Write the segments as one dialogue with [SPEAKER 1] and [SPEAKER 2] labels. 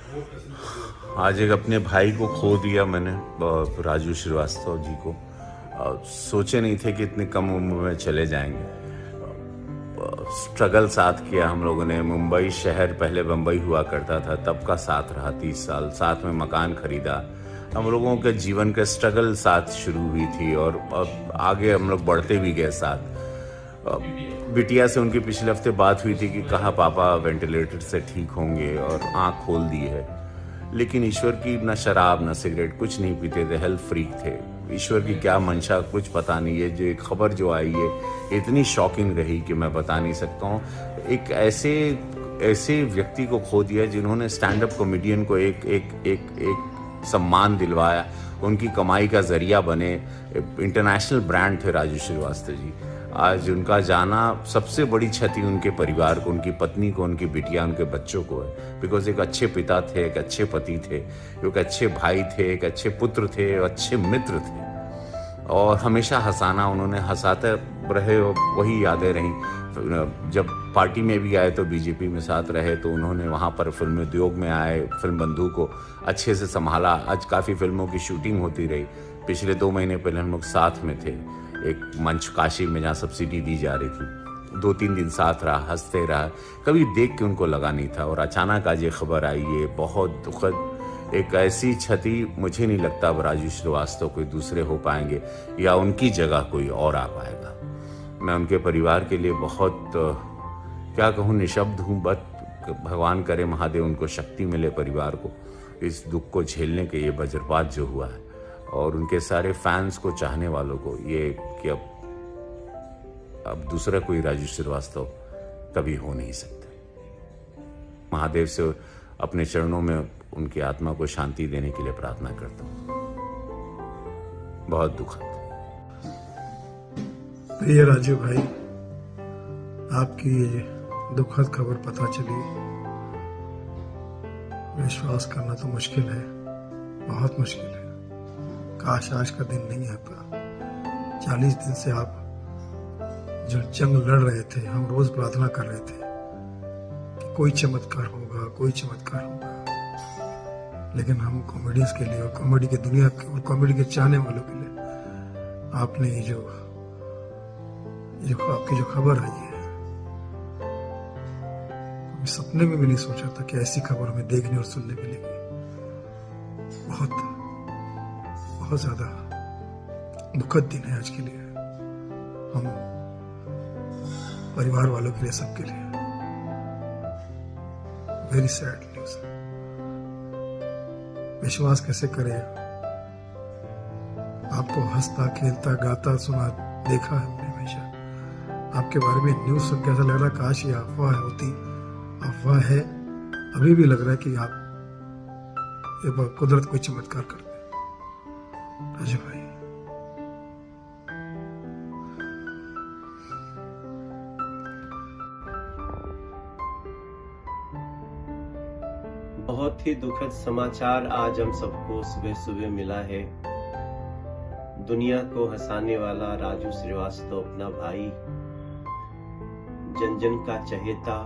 [SPEAKER 1] आज एक अपने भाई को खो दिया मैंने, राजू श्रीवास्तव जी को। सोचे नहीं थे कि इतनी कम उम्र में चले जाएंगे। स्ट्रगल साथ किया हम लोगों ने। मुंबई शहर, पहले बम्बई हुआ करता था, तब का साथ रहा। 30 साल साथ में मकान खरीदा। हम लोगों के जीवन का स्ट्रगल साथ शुरू हुई थी और आगे हम लोग बढ़ते भी गए साथ। बिटिया से उनकी पिछले हफ्ते बात हुई थी कि कहा पापा वेंटिलेटर से ठीक होंगे, और आंख खोल दी है। लेकिन ईश्वर की न शराब न सिगरेट कुछ नहीं पीते थे, हेल्थ फ्रीक थे। ईश्वर की क्या मंशा कुछ पता नहीं है। जो खबर जो आई है इतनी शॉकिंग रही कि मैं बता नहीं सकता हूँ। एक ऐसे व्यक्ति को खो दिया जिन्होंने स्टैंड अप कॉमेडियन को एक सम्मान दिलवाया, उनकी कमाई का जरिया बने। इंटरनेशनल ब्रांड थे राजू श्रीवास्तव जी। आज उनका जाना सबसे बड़ी क्षति उनके परिवार को, उनकी पत्नी को, उनकी बिटिया, उनके बच्चों को है। बिकॉज एक अच्छे पिता थे, एक अच्छे पति थे, एक अच्छे भाई थे, एक अच्छे पुत्र थे, अच्छे मित्र थे, और हमेशा हंसाना उन्होंने, हंसाते रहे और वही यादें रहीं। जब पार्टी में भी आए तो बीजेपी में साथ रहे, तो उन्होंने वहाँ पर फिल्म उद्योग में आए, फिल्म बंधु को अच्छे से संभाला। आज काफ़ी फिल्मों की शूटिंग होती रही। पिछले 2 महीने पहले हम लोग साथ में थे एक मंच काशी में, जहाँ सब्सिडी दी जा रही थी। 2-3 दिन साथ रहा, हंसते रहा। कभी देख के उनको लगा नहीं था, और अचानक आज ये खबर आई है, बहुत दुखद। एक ऐसी क्षति मुझे नहीं लगता अब राजू श्रीवास्तव कोई दूसरे हो पाएंगे या उनकी जगह कोई और आ पाएगा। मैं उनके परिवार के लिए बहुत क्या कहूँ, निशब्द हूँ। बस भगवान करे महादेव उनको शक्ति मिले, परिवार को इस दुख को झेलने के। ये वज्रपात जो हुआ है, और उनके सारे फैंस को, चाहने वालों को, ये कि अब दूसरा कोई राजू श्रीवास्तव कभी हो नहीं सकता। महादेव से अपने चरणों में उनकी आत्मा को शांति देने के लिए प्रार्थना करता हूँ। बहुत दुखद।
[SPEAKER 2] प्रिय राजू भाई, आपकी ये दुखद खबर पता चली, विश्वास करना तो मुश्किल है, बहुत मुश्किल है। काश आज का दिन नहीं आता। 40 दिन से आप जो जंग लड़ रहे थे, हम रोज प्रार्थना कर रहे थे कि कोई चमत्कार होगा, कोई चमत्कार होगा। लेकिन हम कॉमेडियंस के लिए और कॉमेडी की दुनिया के और कॉमेडी के चाहने वालों के लिए आपने ये जो आपकी जो खबर आई है, सपने में भी नहीं सोचा था कि ऐसी खबर हमें देखने और सुनने मिलेगी। बहुत ज्यादा दुखद दिन है आज के लिए, हम परिवार वालों के लिए, सबके लिए। Very sad news. विश्वास कैसे करें, आपको हंसता खेलता गाता सुना देखा है हमने हमेशा। आपके बारे में न्यूज सुन के ऐसा लग रहा काश ये अफवाह होती। अफवाह है, अभी भी लग रहा है कि आप एक बार कुदरत कोई चमत्कार कर दे। राजू भाई,
[SPEAKER 3] बहुत ही दुखद समाचार आज हम सबको सुबह सुबह मिला है। दुनिया को हंसाने वाला राजू श्रीवास्तव, अपना भाई, जन जन का चहेता,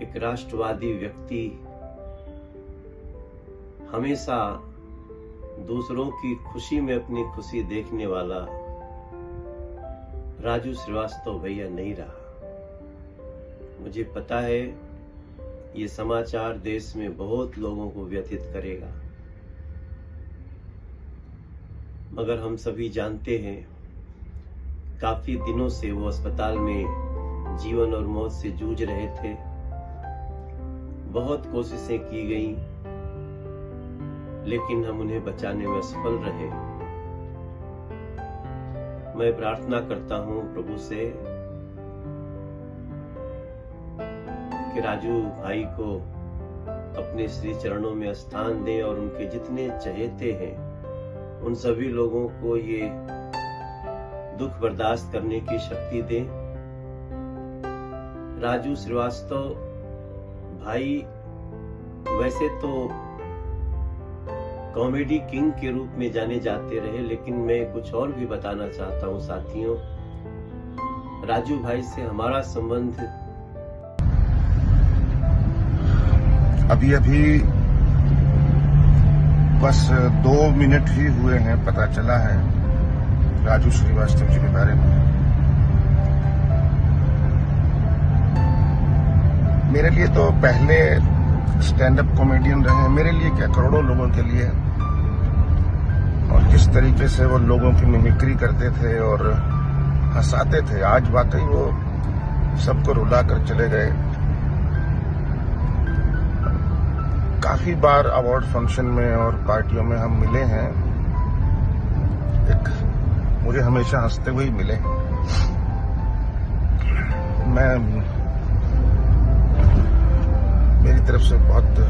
[SPEAKER 3] एक राष्ट्रवादी व्यक्ति, हमेशा दूसरों की खुशी में अपनी खुशी देखने वाला राजू श्रीवास्तव भैया नहीं रहा। मुझे पता है ये समाचार देश में बहुत लोगों को व्यथित करेगा, मगर हम सभी जानते हैं काफी दिनों से वो अस्पताल में जीवन और मौत से जूझ रहे थे। बहुत कोशिशें की गई, लेकिन हम उन्हें बचाने में असफल रहे। मैं प्रार्थना करता हूं प्रभु से कि राजू भाई को अपने श्री चरणों में स्थान दे, और उनके जितने चहेते हैं उन सभी लोगों को ये दुख बर्दाश्त करने की शक्ति दे। राजू श्रीवास्तव भाई वैसे तो कॉमेडी किंग के रूप में जाने जाते रहे, लेकिन मैं कुछ और भी बताना चाहता हूं साथियों। राजू भाई से हमारा संबंध
[SPEAKER 4] अभी अभी बस 2 मिनट ही हुए हैं, पता चला है राजू श्रीवास्तव जी के बारे में। मेरे लिए तो पहले स्टैंड अप कॉमेडियन रहे, मेरे लिए क्या करोड़ों लोगों के लिए। और किस तरीके से वो लोगों की मिमिक्री करते थे और हंसाते थे, आज वाकई वो सबको रुला कर चले गए। काफी बार अवार्ड फंक्शन में और पार्टियों में हम मिले हैं, मुझे हमेशा हंसते हुए ही मिले। मेरी तरफ से बहुत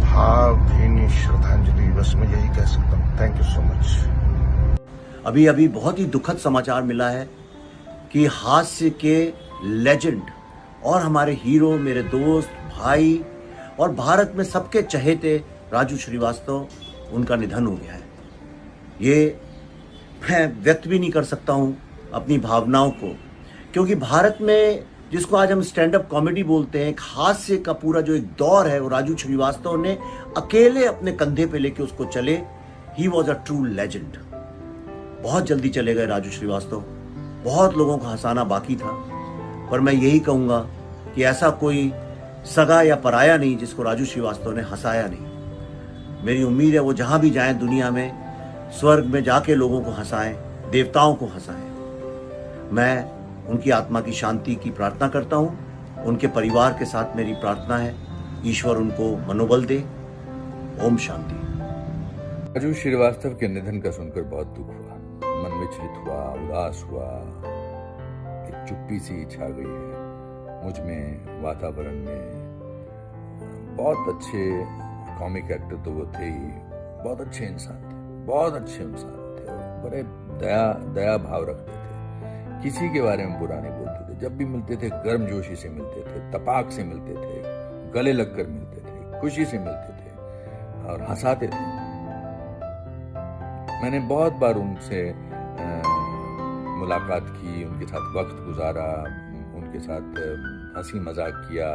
[SPEAKER 4] भावभीनी श्रद्धांजलि, बस मैं यही कह सकता हूँ। Thank you so much.
[SPEAKER 5] अभी अभी बहुत ही दुखद समाचार मिला है कि हास्य के लेजेंड और हमारे हीरो, मेरे दोस्त, भाई और भारत में सबके चहेते राजू श्रीवास्तव, उनका निधन हो गया है। ये मैं व्यक्त भी नहीं कर सकता हूँ अपनी भावनाओं को, क्योंकि भारत में जिसको आज हम स्टैंड अप कॉमेडी बोलते हैं, एक हास्य का पूरा जो एक दौर है, वो राजू श्रीवास्तव ने अकेले अपने कंधे पे लेके उसको चले। He was a true legend. बहुत जल्दी चले गए राजू श्रीवास्तव, बहुत लोगों को हंसाना बाकी था, पर मैं यही कहूँगा कि ऐसा कोई सगा या पराया नहीं जिसको राजू श्रीवास्तव ने हंसाया नहीं। मेरी उम्मीद है वो जहाँ भी जाएं दुनिया में, स्वर्ग में जाके लोगों को हंसाएं, देवताओं को हंसाएं। मैं उनकी आत्मा की शांति की प्रार्थना करता हूँ। उनके परिवार के साथ मेरी प्रार्थना है, ईश्वर उनको मनोबल दे। ओम शांति।
[SPEAKER 6] राजू श्रीवास्तव के निधन का सुनकर बहुत दुख हुआ, मन विचलित हुआ, उदास हुआ, एक चुप्पी सी छा गई है मुझ में, वातावरण में। बहुत अच्छे कॉमिक एक्टर तो वो थे ही, बहुत अच्छे इंसान थे, बहुत अच्छे इंसान थे, बड़े दया भाव रखते थे, किसी के बारे में बुरा नहीं बोलते थे। जब भी मिलते थे गर्मजोशी से मिलते थे, तपाक से मिलते थे, गले लगकर मिलते थे, खुशी से मिलते थे और हंसाते थे। मैंने बहुत बार उनसे मुलाकात की, उनके साथ वक्त गुजारा, उनके साथ हंसी मजाक किया।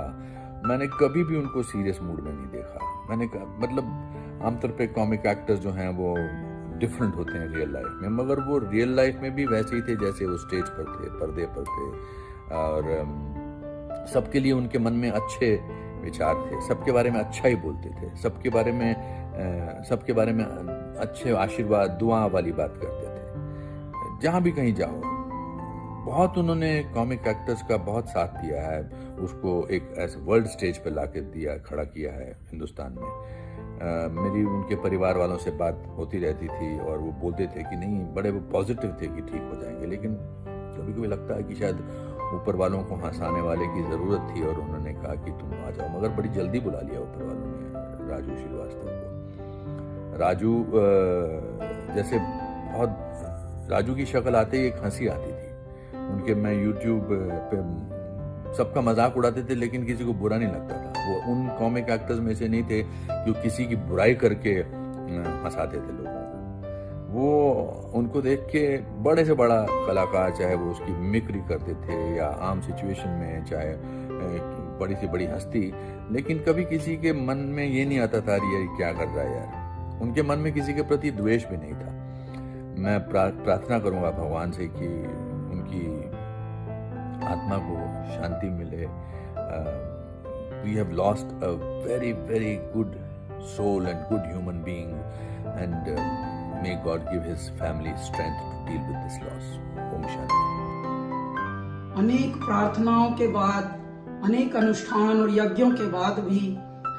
[SPEAKER 6] मैंने कभी भी उनको सीरियस मूड में नहीं देखा। मैंने कहा, मतलब आमतौर पे कॉमिक एक्टर्स जो हैं वो डिफरेंट होते हैं रियल लाइफ में, मगर वो रियल लाइफ में भी वैसे ही थे जैसे वो स्टेज पर थे, पर्दे पर थे। और सबके लिए उनके मन में अच्छे विचार थे, सबके बारे में अच्छा ही बोलते थे, सबके बारे में अच्छे आशीर्वाद, दुआ वाली बात करते थे। जहाँ भी कहीं जाओ, बहुत उन्होंने कॉमिक एक्टर्स का बहुत साथ दिया है, उसको एक ऐसे वर्ल्ड स्टेज पर लाके खड़ा किया है हिंदुस्तान में। मेरी उनके परिवार वालों से बात होती रहती थी और वो बोलते थे कि नहीं, बड़े वो पॉजिटिव थे कि ठीक हो जाएंगे, लेकिन कभी कभी लगता है कि शायद ऊपर वालों को हंसाने वाले की ज़रूरत थी और उन्होंने कहा कि तुम आ जाओ, मगर बड़ी जल्दी बुला लिया ऊपर वालों ने राजू श्रीवास्तव को। राजू जैसे बहुत, राजू की शक्ल आते ही एक हंसी आती थी उनके। मैं यूट्यूब पे सबका मजाक उड़ाते थे, लेकिन किसी को बुरा नहीं लगता था। वो उन कॉमिक एक्टर्स में से नहीं थे जो किसी की बुराई करके हंसाते थे लोगों को। वो उनको देख के बड़े से बड़ा कलाकार, चाहे वो उसकी मिमिक्री करते थे या आम सिचुएशन में, चाहे बड़ी से बड़ी हस्ती, लेकिन कभी किसी के मन में ये नहीं आता था ये क्या कर रहा है यार। उनके मन में किसी के प्रति द्वेष भी नहीं था। मैं प्रार्थना करूंगा भगवान से कि उनकी आत्मा को शांति मिले। We have lost a very, very good soul and good human being, and may God give his family strength to deal with this loss. Om Shanti.
[SPEAKER 7] अनेक प्रार्थनाओं के बाद, अनेक अनुष्ठान और यज्ञों के बाद भी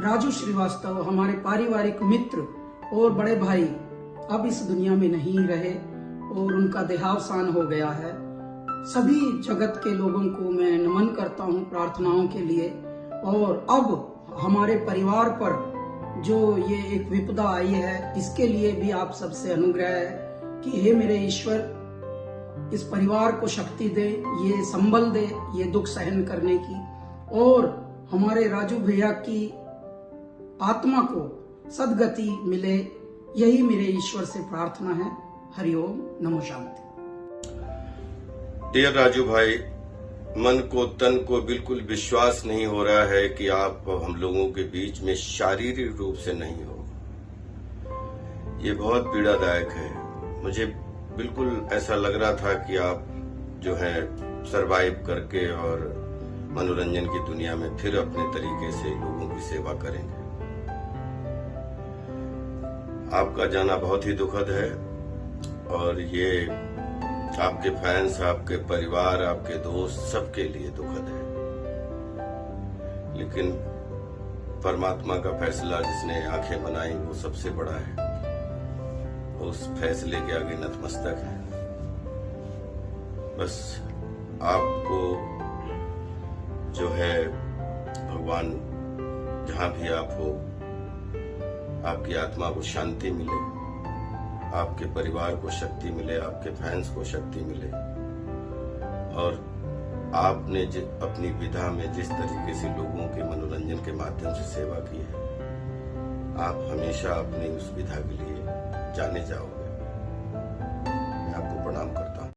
[SPEAKER 7] राजू श्रीवास्तव, हमारे पारिवारिक मित्र और बड़े भाई, अब इस दुनिया में नहीं रहे और उनका देहावसान हो गया है। सभी जगत के लोगों को मैं नमन करता हूं प्रार्थनाओं के लिए। और अब हमारे परिवार पर जो ये एक विपदा आई है, इसके लिए भी आप सबसे अनुग्रह है कि हे मेरे ईश्वर, इस परिवार को शक्ति दे, ये संबल दे, ये दुख सहन करने की, और हमारे राजू भैया की आत्मा को सद्गति मिले, यही मेरे ईश्वर से प्रार्थना है। हरिओम, नमो शांति।
[SPEAKER 4] डियर राजू भाई,
[SPEAKER 8] मन को तन को बिल्कुल विश्वास नहीं हो रहा है कि आप हम लोगों के बीच में शारीरिक रूप से नहीं हो। ये बहुत पीड़ादायक है। मुझे बिल्कुल ऐसा लग रहा था कि आप जो है सरवाइव करके और मनोरंजन की दुनिया में फिर अपने तरीके से लोगों की सेवा करेंगे। आपका जाना बहुत ही दुखद है और ये आपके फैंस, आपके परिवार, आपके दोस्त सबके लिए दुखद है। लेकिन परमात्मा का फैसला, जिसने आंखें बनाई, वो सबसे बड़ा है। उस फैसले के आगे नतमस्तक है। बस आपको जो है भगवान जहां भी आप हो, आपकी आत्मा को शांति मिले, आपके परिवार को शक्ति मिले, आपके फैंस को शक्ति मिले और आपने अपनी विधा में जिस तरीके से लोगों के मनोरंजन के माध्यम से सेवा की है, आप हमेशा अपनी उस विधा के लिए जाने जाओ।